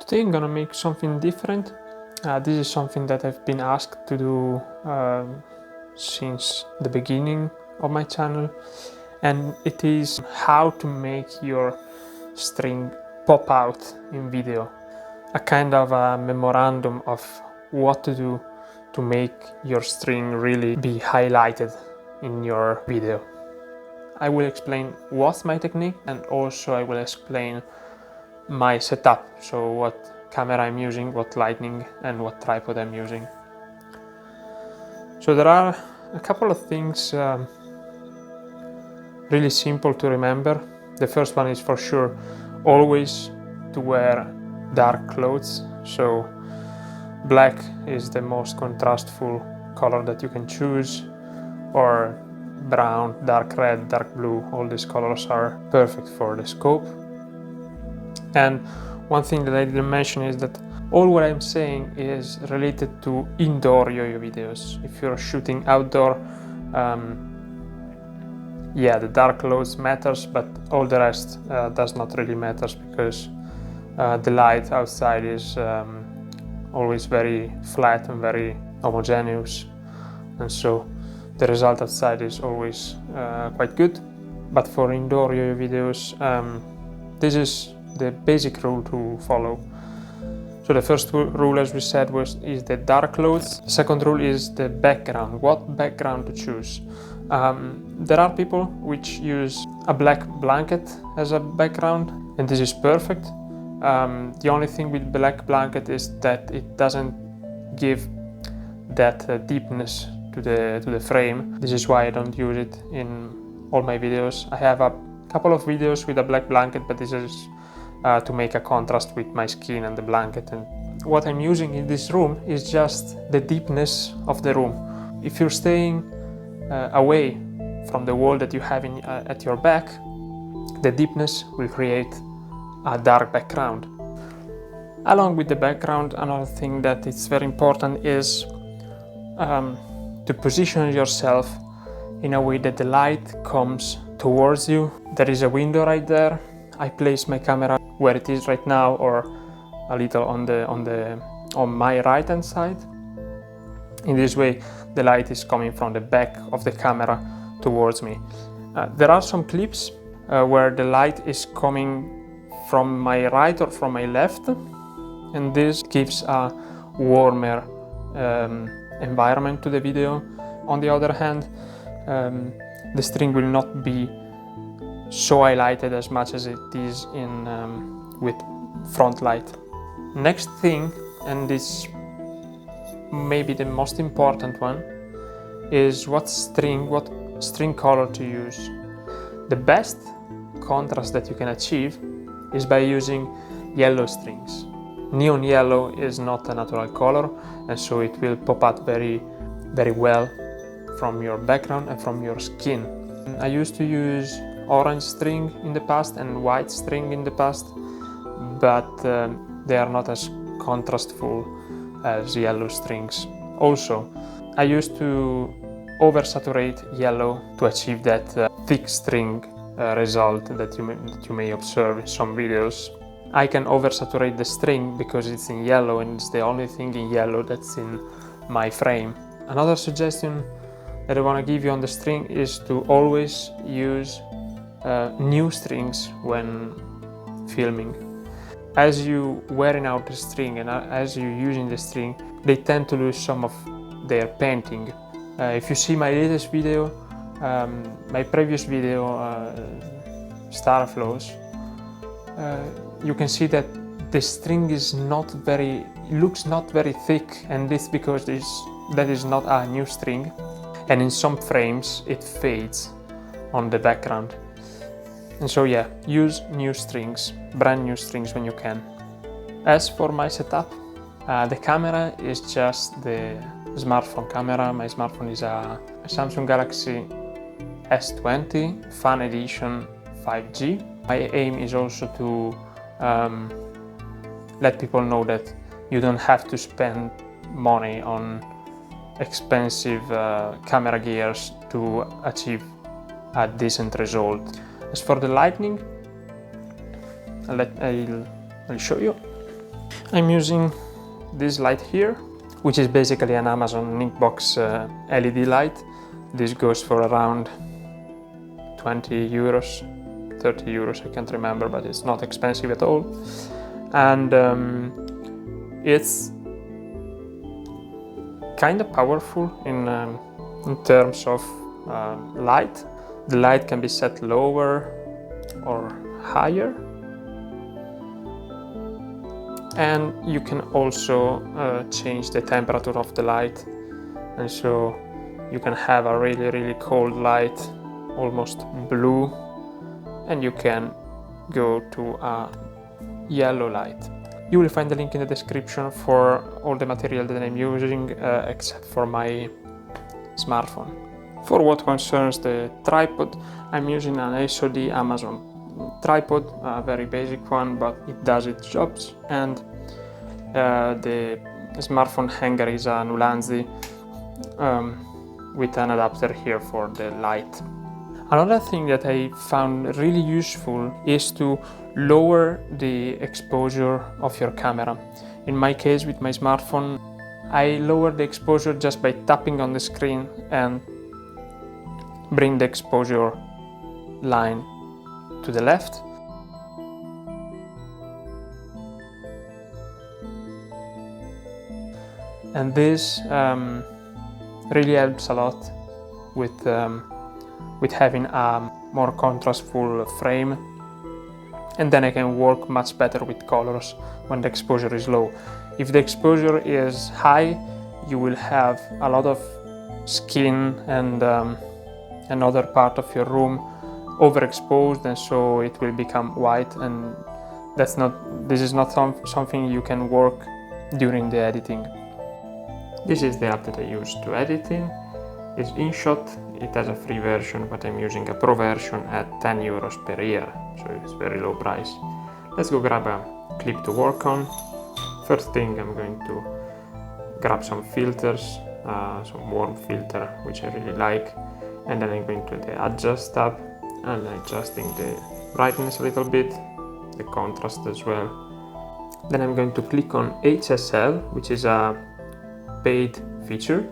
Today I'm gonna make something different. This is something that I've been asked to do since the beginning of my channel, and it is how to make your string pop out in video. A kind of a memorandum of what to do to make your string really be highlighted in your video. I will explain what's my technique, and also I will explain my setup, so what camera I'm using, what lighting and what tripod I'm using. So there are a couple of things really simple to remember. The first one is for sure always to wear dark clothes. So black is the most contrastful color that you can choose, or brown, dark red, dark blue. All these colors are perfect for the scope. And one thing that I didn't mention is that all what I'm saying is related to indoor yo-yo videos. If you're shooting outdoor, yeah, the dark clothes matters, but all the rest does not really matters, because the light outside is always very flat and very homogeneous, and so the result outside is always quite good. But for indoor yo-yo videos, this is the basic rule to follow. So the first rule, as we said, is the dark clothes. The second rule is the background, what background to choose. There are people which use a black blanket as a background, and this is perfect. The only thing with black blanket is that it doesn't give that deepness to the frame. This is why I don't use it in all my videos. I have a couple of videos with a black blanket, but this is to make a contrast with my skin and the blanket. And what I'm using in this room is just the deepness of the room. If you're staying away from the wall that you have at your back, the deepness will create a dark background. Along with the background, another thing that is very important is to position yourself in a way that the light comes towards you. There is a window right there. I place my camera where it is right now, or a little on my right hand side. In this way, the light is coming from the back of the camera towards me. There are some clips where the light is coming from my right or from my left, and this gives a warmer environment to the video. On the other hand, the string will not be so highlighted as much as it is with front light. Next thing, and this may be the most important one, is what string color to use. The best contrast that you can achieve is by using yellow strings. Neon yellow is not a natural color, and so it will pop out very, very well from your background and from your skin. I used to use orange string in the past and white string in the past, but they are not as contrastful as yellow strings. Also, I used to oversaturate yellow to achieve that thick string result that you may observe in some videos. I can oversaturate the string because it's in yellow, and it's the only thing in yellow that's in my frame. Another suggestion that I want to give you on the string is to always use new strings when filming. As you wearing out the string and as you're using the string, they tend to lose some of their painting. If you see my latest video, my previous video, Star Flows, you can see that the string is looks not very thick, and this because that is not a new string, and in some frames it fades on the background. And so yeah, use new strings, brand new strings when you can. As for my setup, the camera is just the smartphone camera. My smartphone is a Samsung Galaxy S20 Fan Edition 5G. My aim is also to let people know that you don't have to spend money on expensive camera gears to achieve a decent result. As for the lighting, I'll show you. I'm using this light here, which is basically an Amazon Nickbox LED light. This goes for around 20 euros, 30 euros, I can't remember, but it's not expensive at all. And it's kind of powerful in terms of light. The light can be set lower or higher, and you can also change the temperature of the light, and so you can have a really cold light, almost blue, and you can go to a yellow light. You will find the link in the description for all the material that I'm using except for my smartphone. For what concerns the tripod, I'm using an SOD Amazon tripod, a very basic one, but it does its jobs. And the smartphone hanger is a Ulanzi with an adapter here for the light. Another thing that I found really useful is to lower the exposure of your camera. In my case, with my smartphone, I lower the exposure just by tapping on the screen and bring the exposure line to the left. And this really helps a lot with having a more contrastful frame, and then I can work much better with colors when the exposure is low. If the exposure is high, you will have a lot of skin and another part of your room overexposed, and so it will become white, and this is not something you can work during the editing. This is the app that I use to editing. It's InShot. It has a free version, but I'm using a pro version at 10 euros per year, so it's very low price. Let's go grab a clip to work on. First thing, I'm going to grab some filters, some warm filter, which I really like, and then I'm going to the adjust tab and adjusting the brightness a little bit, the contrast as well. Then I'm going to click on HSL, which is a paid feature,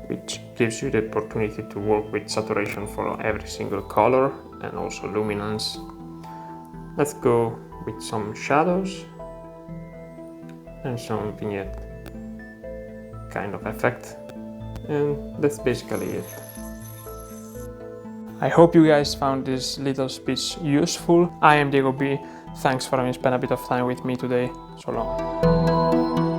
which gives you the opportunity to work with saturation for every single color and also luminance. Let's go with some shadows and some vignette kind of effect, and that's basically it. I hope you guys found this little speech useful. I am Diego B. Thanks for having spent a bit of time with me today. So long.